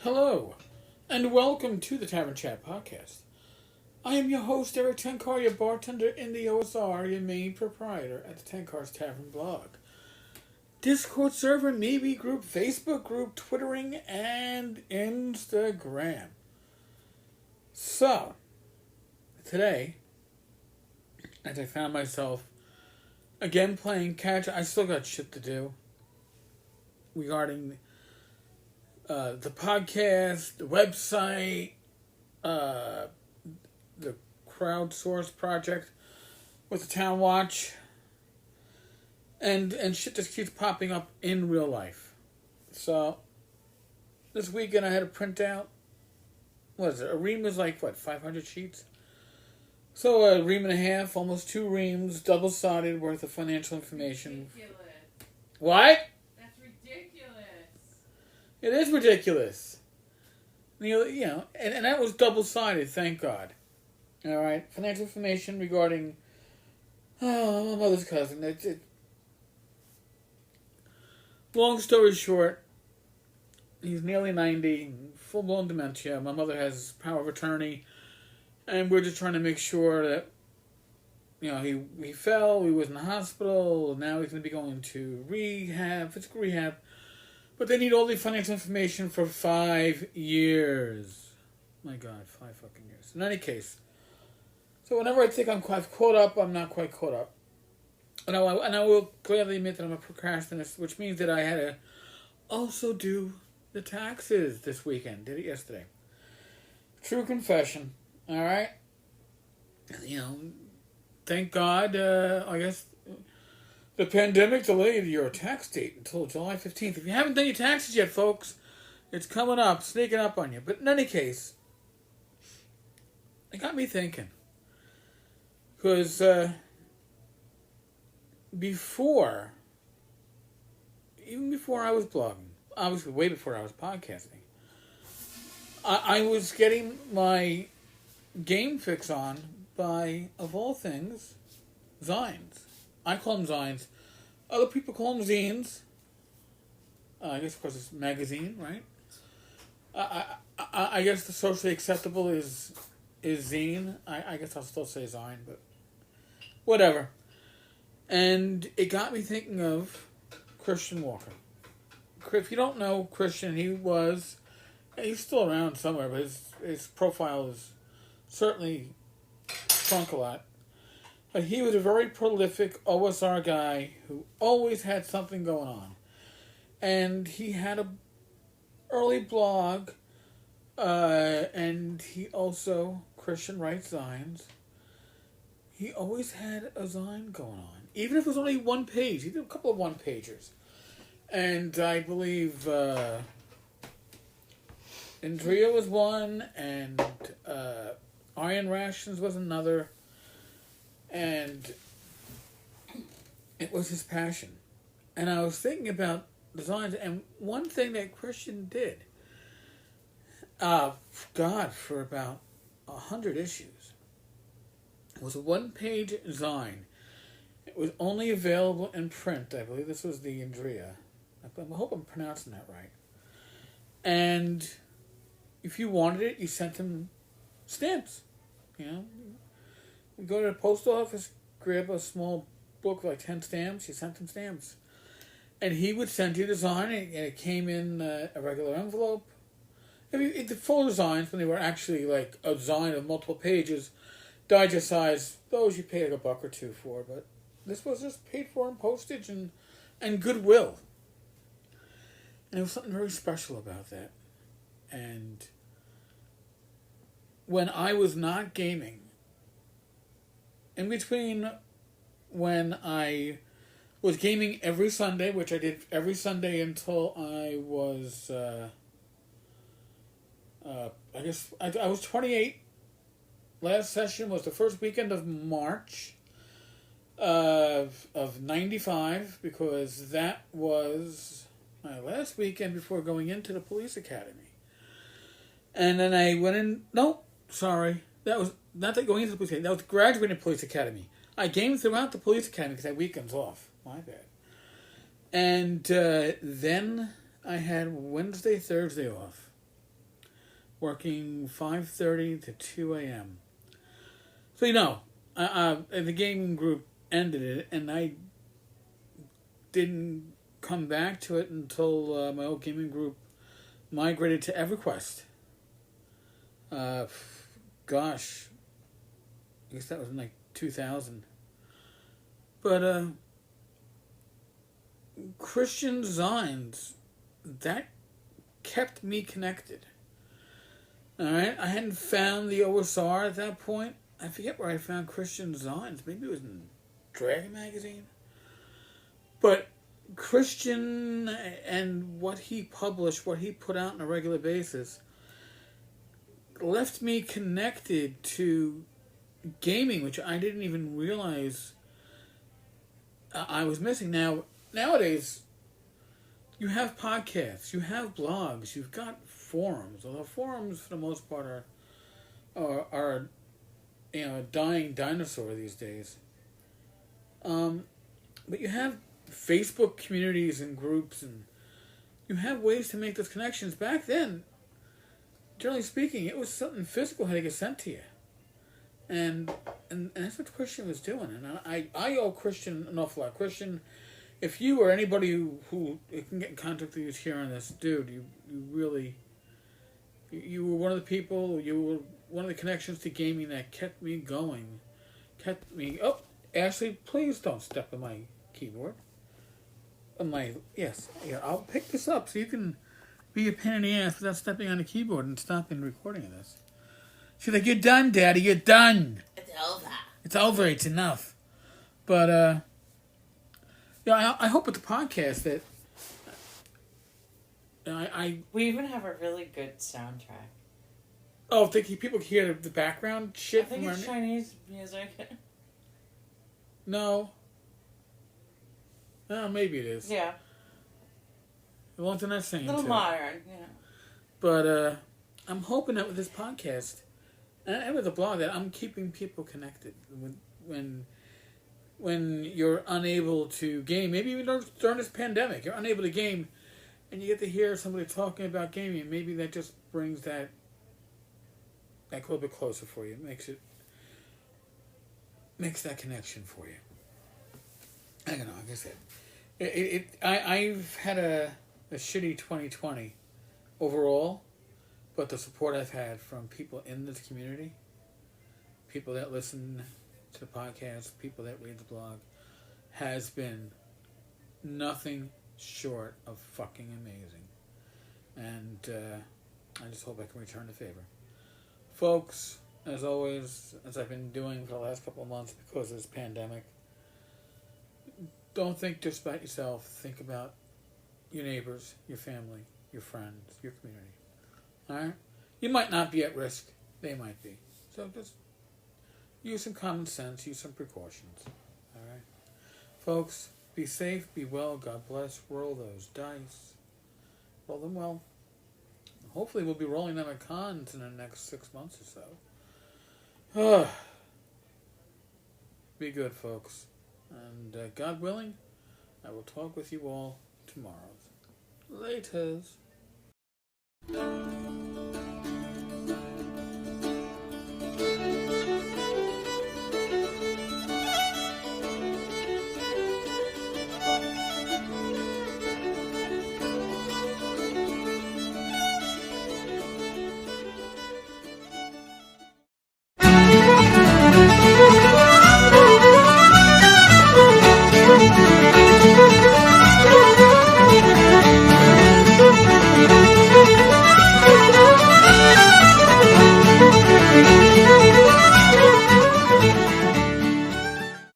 Hello, and welcome to the Tavern Chat Podcast. I am your host, Eric Tenkar, your bartender in the OSR, your main proprietor at the Tenkar's Tavern blog. Discord server, Maybe group, Facebook group, Twittering, and Instagram. So, today, as I found myself again playing catch, I still got shit to do regarding the podcast, the website, the crowdsource project with the Town Watch, and shit just keeps popping up in real life. So this weekend I had to print out, what is it? A ream is like, 500 sheets? So a ream and a half, almost 2 reams, double-sided worth of financial information. Ridiculous. What? That's ridiculous. It is ridiculous. And that was double-sided, thank God. All right, financial information regarding my mother's cousin. Long story short, he's nearly 90, full-blown dementia. My mother has power of attorney, and we're just trying to make sure that, he fell, he was in the hospital, now he's going to be going to rehab, physical rehab. But they need all the financial information for 5 years. My God, 5 fucking years. In any case, so whenever I think I'm quite caught up, I'm not quite caught up. And I will gladly admit that I'm a procrastinator, which means that I had to also do the taxes this weekend. Did it yesterday. True confession. All right. Thank God, I guess the pandemic delayed your tax date until July 15th. If you haven't done your taxes yet, folks, it's coming up, sneaking up on you. But in any case, it got me thinking. Because even before I was blogging, obviously way before I was podcasting, I was getting my game fix on by, of all things, zines. I call them zines. Other people call them zines. I guess because it's magazine, right? I guess the socially acceptable is zine. I guess I'll still say zine, but whatever. And it got me thinking of Christian Walker. If you don't know Christian, he's still around somewhere, but his profile is certainly shrunk a lot. But he was a very prolific OSR guy who always had something going on. And he had a early blog, and he also, Christian writes zines. He always had a zine going on. Even if it was only one page. He did a couple of one-pagers. And I believe Andrea was one, and Iron Rations was another. And it was his passion. And I was thinking about designs, and one thing that Christian did, for about 100 issues, was a one-page zine. It was only available in print. I believe this was the Andrea. I hope I'm pronouncing that right. And if you wanted it, you sent him stamps. You go to the post office, grab a small book like 10 stamps, you sent him stamps. And he would send you the design, and it came in a regular envelope. The full designs, when they were actually like a design of multiple pages, digest size, those you paid like $1 or $2 for, but this was just paid for in postage and goodwill. And there was something very special about that. And when I was not gaming, in between when I was gaming every Sunday, which I did every Sunday until I was, I was 28. Last session was the first weekend of March of 95, because that was my last weekend before going into the police academy. And then I went in, that was not that going into the police academy, that was graduating police academy. I gamed throughout the police academy because I had weekends off. My bad. And then I had Wednesday, Thursday off. working 5:30 to 2 a.m. So the gaming group ended it, and I didn't come back to it until my old gaming group migrated to EverQuest. Gosh, I guess that was in like 2000. But Christian zines, that kept me connected. Alright, I hadn't found the OSR at that point. I forget where I found Christian zines. Maybe it was in Dragon Magazine. But Christian and what he published, what he put out on a regular basis, left me connected to gaming, which I didn't even realize I was missing. Nowadays, you have podcasts, you have blogs, you've got forums. Although forums, for the most part, are a dying dinosaur these days. But you have Facebook communities and groups, and you have ways to make those connections. Back then, generally speaking, it was something physical had to get sent to you. And that's what Christian was doing. And I owe Christian an awful lot. Christian, if you or anybody who can get in contact with you here on this, dude, you really, you were one of the people, you were one of the connections to gaming that kept me going. Oh, Ashley, please don't step on my keyboard. I'll pick this up so you can be a pain in the ass without stepping on the keyboard and stopping recording of this. She's like, "You're done, Daddy. You're done. It's over. It's over. It's enough." But I hope with the podcast that we even have a really good soundtrack. Oh, think people can hear the background shit. I think it's Chinese music. No. Oh, maybe it is. Yeah. Well, it's not saying a little modern, yeah. But I'm hoping that with this podcast and with the blog that I'm keeping people connected. When you're unable to game, maybe even during this pandemic, you're unable to game, and you get to hear somebody talking about gaming, maybe that just brings that a little bit closer for you. Makes that connection for you. I don't know. Like I said, I've had a shitty 2020 overall, but the support I've had from people in this community, people that listen to the podcast, people that read the blog, has been nothing short of fucking amazing. And I just hope I can return the favor. Folks, as always, as I've been doing for the last couple of months because of this pandemic, don't think just about yourself. Think about your neighbors, your family, your friends, your community. Alright? You might not be at risk. They might be. So just use some common sense. Use some precautions. Alright? Folks, be safe. Be well. God bless. Roll those dice. Roll them well. Hopefully we'll be rolling them at cons in the next 6 months or so. Be good, folks. And God willing, I will talk with you all tomorrow. Laters.